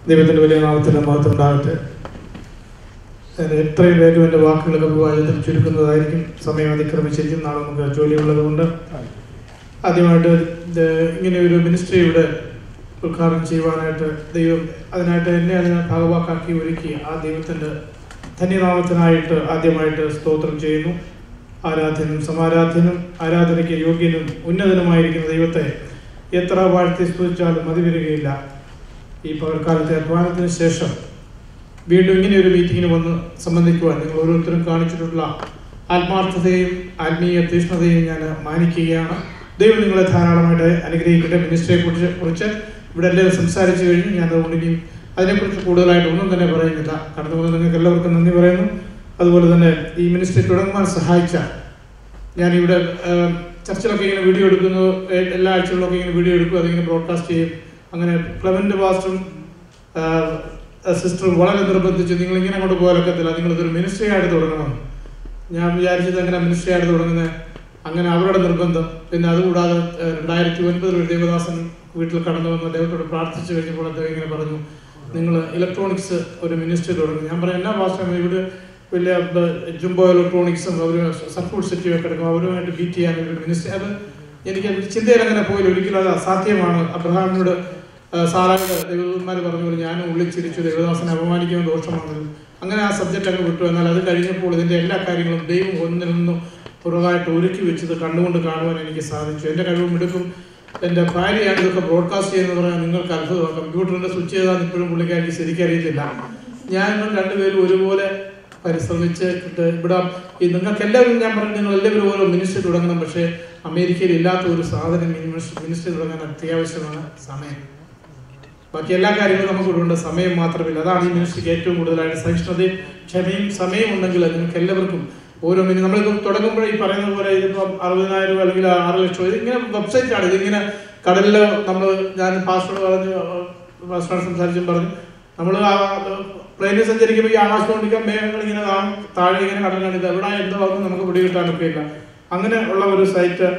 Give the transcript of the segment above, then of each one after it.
ദൈവത്തിൻ്റെ വലിയ നാമത്തിൻ്റെ മഹത്വം ഉണ്ടാകട്ടെ. എത്രയും വേഗം എൻ്റെ വാക്കുകളൊക്കെ വിവാചത്തിൽ ചുരുക്കുന്നതായിരിക്കും. സമയം അതിക്രമിച്ചിരിക്കും. നാളെ നമുക്ക് ജോലിയുള്ളത് കൊണ്ട് ആദ്യമായിട്ട് ഇങ്ങനെ ഒരു മിനിസ്ട്രി ഇവിടെ ഉദ്ഘാടനം ചെയ്യുവാനായിട്ട് ദൈവം അതിനായിട്ട് എന്നെ അതിനെ ഭാഗവാക്കാക്കി ഒരുക്കി ആ ദൈവത്തിൻ്റെ ധന്യനാമത്തിനായിട്ട് ആദ്യമായിട്ട് സ്തോത്രം ചെയ്യുന്നു. ആരാധ്യനും സമാരാധ്യനും ആരാധനയ്ക്ക് യോഗ്യനും ഉന്നതനുമായിരിക്കുന്ന ദൈവത്തെ എത്ര വാഴ്ത്തി സ്തുതിച്ചാലും മതി വരികയില്ല. ഈ പകൽക്കാലത്തെ അധ്വാനത്തിന് ശേഷം വീണ്ടും ഇങ്ങനെ ഒരു മീറ്റിങ്ങിന് വന്ന് സംബന്ധിക്കുവാൻ നിങ്ങൾ ഓരോരുത്തരും കാണിച്ചിട്ടുള്ള ആത്മാർത്ഥതയും ആത്മീയ തീഷ്ണതയും ഞാൻ മാനിക്കുകയാണ്. ദൈവം നിങ്ങളെ ധാരാളമായിട്ട് അനുഗ്രഹിക്കട്ടെ. മിനിസ്ട്രിയെ കുറിച്ച് ഇവിടെ എല്ലാവരും സംസാരിച്ചു കഴിഞ്ഞു. ഞാൻ അതുകൊണ്ട് ഇനിയും അതിനെക്കുറിച്ച് കൂടുതലായിട്ട് ഒന്നും തന്നെ പറയുന്നില്ല. കടന്നു വന്ന് നിങ്ങൾക്ക് എല്ലാവർക്കും നന്ദി പറയുന്നു. അതുപോലെ തന്നെ ഈ മിനിസ്ട്രി തുടങ്ങുവാൻ സഹായിച്ച ഞാനിവിടെ ചർച്ചിലൊക്കെ ഇങ്ങനെ വീഡിയോ എടുക്കുന്നു, എല്ലാ ആഴ്ചകളിലൊക്കെ ഇങ്ങനെ വീഡിയോ എടുക്കും, അതിങ്ങനെ ബ്രോഡ്കാസ്റ്റ് ചെയ്യും. അങ്ങനെ ക്ലെമന്റ് പാസ്റ്ററും സിസ്റ്ററും വളരെ നിർബന്ധിച്ചു, നിങ്ങളിങ്ങനെ അങ്ങോട്ട് പോകാനൊക്കത്തില്ല, നിങ്ങളിതൊരു മിനിസ്ട്രി ആയിട്ട് തുടങ്ങണം. ഞാൻ വിചാരിച്ചത് എങ്ങനെ മിനിസ്ട്രി ആയിട്ട് തുടങ്ങുന്നത്, അങ്ങനെ അവരുടെ നിർബന്ധം. പിന്നെ അതുകൂടാതെ 2009 ഒരു ദേവദാസൻ വീട്ടിൽ കടന്നു വന്ന് ദൈവത്തോട് പ്രാർത്ഥിച്ചു കഴിഞ്ഞപ്പോൾ അദ്ദേഹം ഇങ്ങനെ പറഞ്ഞു, നിങ്ങൾ ഇലക്ട്രോണിക്സ് ഒരു മിനിസ്ട്രി തുടങ്ങും. ഞാൻ പറയാം, എന്നാ പാസ്റ്റർ ഇവിടെ വലിയ ജുംബോ ഇലക്ട്രോണിക്സും അവർ സർഫൂഡ് സിറ്റിയൊക്കെ കിടക്കും, അവരുമായിട്ട് ബീറ്റ് ചെയ്യാൻ ഒരു മിനിസ്ട്രി, അത് എനിക്ക് ചിന്തയിൽ അങ്ങനെ പോയില്ല. ഒരിക്കലും അത് അസാധ്യമാണ്. അബ്രഹാമിനോട് സാറായുടെ ദൈവദൂതന്മാർ പറഞ്ഞു പോലെ ഞാനും ഉള്ളിച്ചിരിച്ചു, ദേവദാസനെ അപമാനിക്കുന്ന ദോഷമാണല്ലോ. അങ്ങനെ ആ സബ്ജക്റ്റ് അങ്ങ് വിട്ടു. എന്നാൽ അത് കഴിഞ്ഞപ്പോൾ ഇതിൻ്റെ എല്ലാ കാര്യങ്ങളും ദൈവം ഒന്നിനൊന്നും പുറകായിട്ട് ഒരുക്കി വെച്ചത് കണ്ടുകൊണ്ട് കാണുവാൻ എനിക്ക് സാധിച്ചു. എൻ്റെ കഴിവും എടുക്കും. എൻ്റെ ഭാര്യയാണ് ഇതൊക്കെ ബ്രോഡ്കാസ്റ്റ് ചെയ്യുന്നത് പറഞ്ഞാൽ നിങ്ങൾക്ക് അത്ഭുതമാണ്. കമ്പ്യൂട്ടറിൻ്റെ സ്വിച്ച് ചെയ്താൽ ഇപ്പോഴും പുള്ളിക്കാരിക്ക് ശരിക്കറിയത്തില്ല. ഞാൻ രണ്ടുപേരും ഒരുപോലെ പരിശ്രമിച്ച് ഇവിടെ ഈ നിങ്ങൾക്ക് എല്ലാവരും ഞാൻ പറഞ്ഞു, നിങ്ങൾ എല്ലാവരും ഓരോ മിനിസ്ട്രി തുടങ്ങണം. പക്ഷേ അമേരിക്കയിൽ ഇല്ലാത്ത ഒരു സാധനം മിനിസ്ട്രി തുടങ്ങാൻ അത്യാവശ്യമാണ് സമയം. ബാക്കി എല്ലാ കാര്യങ്ങളും നമുക്ക് ഇവിടെ ഉണ്ട്, സമയം മാത്രമില്ല. അതാണ് ഈ മിനിസ്ട്രിക്ക് ഏറ്റവും കൂടുതലായിട്ട് സഹിഷ്ണുതയും ക്ഷമയും സമയം ഉണ്ടെങ്കിൽ നിങ്ങൾക്ക് എല്ലാവർക്കും ഓരോ നമ്മളിപ്പോൾ തുടങ്ങുമ്പോൾ ഈ പറയുന്ന പോലെ ഇതിപ്പോൾ 60,000 അല്ലെങ്കിൽ 6 ലക്ഷം ഇതിങ്ങനെ വെബ്സൈറ്റാണ്. ഇതിങ്ങനെ കടലിൽ ഞാൻ പാസ്റ്ററോട് സംസാരിച്ചും പറഞ്ഞു, നമ്മൾ പ്ലെയിനിൽ സഞ്ചരിക്കുമ്പോൾ ഈ ആകാശം കൊണ്ടിരിക്കാൻ മേഘങ്ങൾ ഇങ്ങനെ താഴെ ഇങ്ങനെ കടലിലാണ്, എവിടെ എന്താണെന്ന് നമുക്ക് പിടികിട്ടാനൊക്കെ ഇല്ല. അങ്ങനെ ഉള്ള ഒരു സൈറ്റ്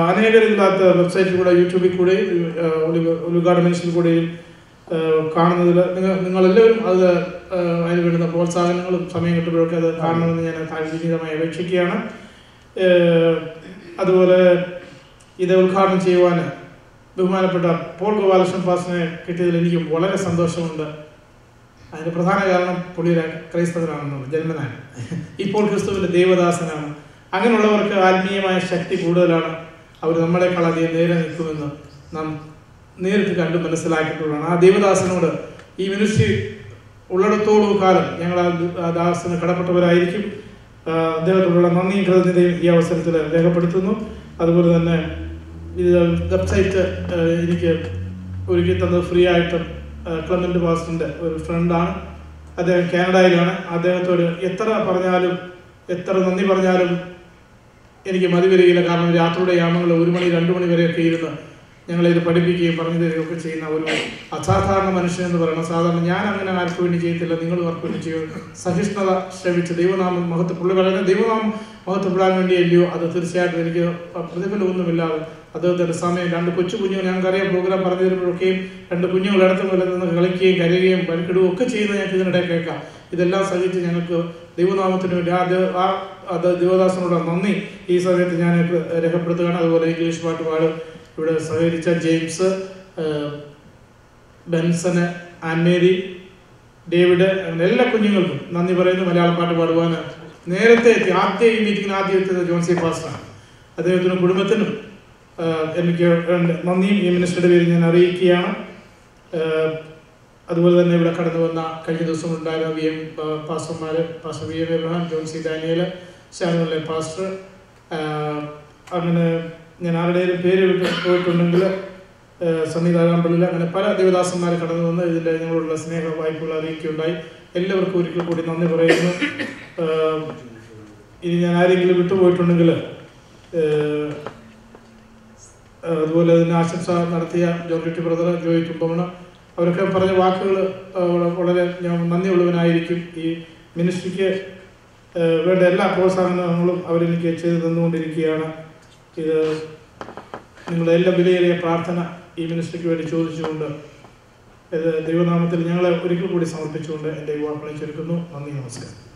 അനേകരില്ലാത്ത വെബ്സൈറ്റിൽ കൂടെ യൂട്യൂബിൽ കൂടെയും ഉദ്ഘാടന മിനിസ്ട്രിയിൽ കൂടെയും കാണുന്നതിൽ നിങ്ങളെല്ലാവരും അത് അതിന് വേണ്ടുന്ന പ്രോത്സാഹനങ്ങളും സമയം കിട്ടുമ്പോഴൊക്കെ അത് കാണണമെന്ന് ഞാൻ താല്പര്യമായി അപേക്ഷിക്കുകയാണ്. അതുപോലെ ഇത് ഉദ്ഘാടനം ചെയ്യുവാൻ ബഹുമാനപ്പെട്ട പോൾ ഗോപാലകൃഷ്ണൻ പാസ്റ്ററിനെ കിട്ടിയതിൽ എനിക്ക് വളരെ സന്തോഷമുണ്ട്. അതിന് പ്രധാന കാരണം പുള്ളിയുടെ ക്രൈസ്തവനാണെന്നുള്ളത് ജന്മനാണ്. ഇപ്പോൾ ക്രിസ്തുവിൻ്റെ ദേവദാസനാണ്. അങ്ങനെയുള്ളവർക്ക് ആത്മീയമായ ശക്തി കൂടുതലാണ്. അവർ നമ്മളെക്കാൾ അധികം നേരെ നിൽക്കുമെന്ന് നാം നേരിട്ട് കണ്ട് മനസ്സിലാക്കിയിട്ടുള്ളതാണ്. ആ ദേവദാസനോട് ഈ മിനിസ്ട്രി ഉള്ളിടത്തോളം കാലം ഞങ്ങൾ ആ ദാസന് കടപ്പെട്ടവരായിരിക്കും. അദ്ദേഹത്തോടുള്ള നന്ദിയും കൃതജ്ഞതയും ഈ അവസരത്തിൽ രേഖപ്പെടുത്തുന്നു. അതുപോലെ തന്നെ ഇത് വെബ്സൈറ്റ് എനിക്ക് ഒരുക്കി തന്നത് ഫ്രീ ആയിട്ട് ക്ലെമന്റ് പാസ്റ്ററിൻ്റെ ഒരു ഫ്രണ്ടാണ്. അദ്ദേഹം കാനഡയിലാണ്. അദ്ദേഹത്തോട് എത്ര പറഞ്ഞാലും എത്ര നന്ദി പറഞ്ഞാലും എനിക്ക് മതി വരികയില്ല. കാരണം രാത്രിയുടെ യാമങ്ങൾ 1 മണി 2 മണി വരെയൊക്കെ ഇരുന്ന് ഞങ്ങളിത് പഠിപ്പിക്കുകയും പറഞ്ഞു തരികയൊക്കെ ചെയ്യുന്ന ഒരു അസാധാരണ മനുഷ്യൻ എന്ന് പറയുന്നത്. സാധാരണ ഞാൻ അങ്ങനെ ആർക്കു വേണ്ടി ചെയ്യത്തില്ല, നിങ്ങൾ ആർക്കു വേണ്ടി ചെയ്യും. സഹിഷ്ണുത ശ്രമിച്ച് ദൈവനാമം പുള്ളി പറയുന്നത് ദൈവനാമം മഹത്വപ്പെടാൻ വേണ്ടിയല്ലയോ, അത് തീർച്ചയായിട്ടും എനിക്ക് പ്രതിഫലമൊന്നുമില്ലാതെ അദ്ദേഹത്തിൻ്റെ സമയം 2 കൊച്ചു കുഞ്ഞുങ്ങൾ ഞങ്ങൾക്കറിയാം പ്രോഗ്രാം പറഞ്ഞു തരുമ്പോഴൊക്കെയും 2 കുഞ്ഞുങ്ങൾ ഇടത്ത് പോലെ നിന്ന് കളിക്കുകയും കരയുകയും പരിക്കിടുകയും ഒക്കെ ചെയ്യുന്നത് ഞങ്ങൾക്ക് ഇതിനിടെ കേൾക്കാം. ഇതെല്ലാം സഹിച്ച് ഞങ്ങൾക്ക് ദൈവനാമത്തിന് വേണ്ടി അത് ദേവദാസനോട് നന്ദി ഈ സമയത്ത് ഞാൻ രേഖപ്പെടുത്തുകയാണ്. അതുപോലെ ഇംഗ്ലീഷ് പാട്ടുപാട് ഇവിടെ സഹകരിച്ച ജെയിംസ്, ബെൻസന്, ആൻമേരി, ഡേവിഡ്, അങ്ങനെ എല്ലാ കുഞ്ഞുങ്ങൾക്കും നന്ദി പറയുന്നു. മലയാളം പാട്ട് പാടുവാൻ നേരത്തെ എത്തി ഈ മീറ്റിങ്ങിന് ആദ്യം എത്തിയത് ജോൺസി പാസ്റ്ററാണ്. അദ്ദേഹത്തിനും കുടുംബത്തിനും എനിക്ക് നന്ദിയും ഈ മിനിസ്റ്ററുടെ പേരിൽ ഞാൻ അറിയിക്കുകയാണ്. അതുപോലെ തന്നെ ഇവിടെ കടന്നു വന്ന കഴിഞ്ഞ ദിവസം ഉണ്ടായിരുന്ന പാസ്റ്റർമാർ, pastor VM Abraham, Johnsy Daniel, ശാനുവലെ പാസ്റ്റർ, അങ്ങനെ ഞാൻ ആരുടെയും പേര് വിട്ട് പോയിട്ടുണ്ടെങ്കിൽ സന്നിധാനപ്പള്ളിയിൽ അങ്ങനെ പല ദേവദാസന്മാർ കടന്നു വന്ന് ഇതിൻ്റെ ഞങ്ങളുള്ള സ്നേഹ വായ്പകൾ അറിയിക്കുകയുണ്ടായി. എല്ലാവർക്കും ഒരിക്കൽ കൂടി നന്ദി പറയുന്നു. ഇനി ഞാൻ ആരെങ്കിലും വിട്ടുപോയിട്ടുണ്ടെങ്കിൽ അതുപോലെ തന്നെ ആശംസ നടത്തിയ ജോർജ് ബ്രദർ, ജോയി കുമ്പമണ, അവരൊക്കെ പറഞ്ഞ വാക്കുകൾ വളരെ ഞാൻ നന്ദിയുള്ളവനായിരിക്കും. ഈ മിനിസ്ട്രിക്ക് വേണ്ട എല്ലാ പ്രോത്സാഹനങ്ങളും അവരെനിക്ക് ചെയ്തു തന്നുകൊണ്ടിരിക്കുകയാണ്. ഇത് നിങ്ങളുടെ എല്ലാ വിലയേറിയ പ്രാർത്ഥന ഈ മിനിസ്ട്രിക്ക് വേണ്ടി ചോദിച്ചുകൊണ്ട് ഇത് ദൈവനാമത്തിൽ ഞങ്ങളെ ഒരിക്കൽ കൂടി സമർപ്പിച്ചുകൊണ്ട് എൻ്റെ യുവാക്കളെ ചുരുക്കുന്നു. നന്ദി, നമസ്കാരം.